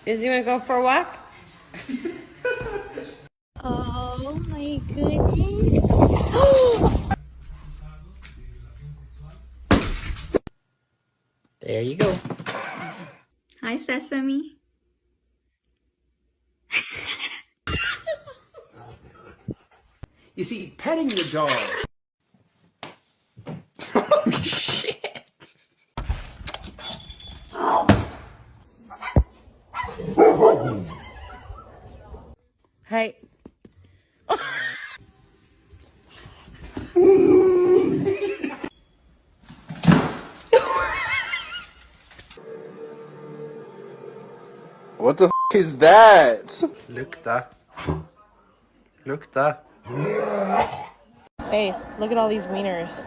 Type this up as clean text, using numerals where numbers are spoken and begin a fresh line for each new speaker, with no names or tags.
Is he gonna go for a walk?
Oh my goodness.
There you go.
Hi, Sesame.
You see, petting the dog.
Shit. Hey.
What the f is that?
Lukta. Lukta.
Hey, look at all these wieners.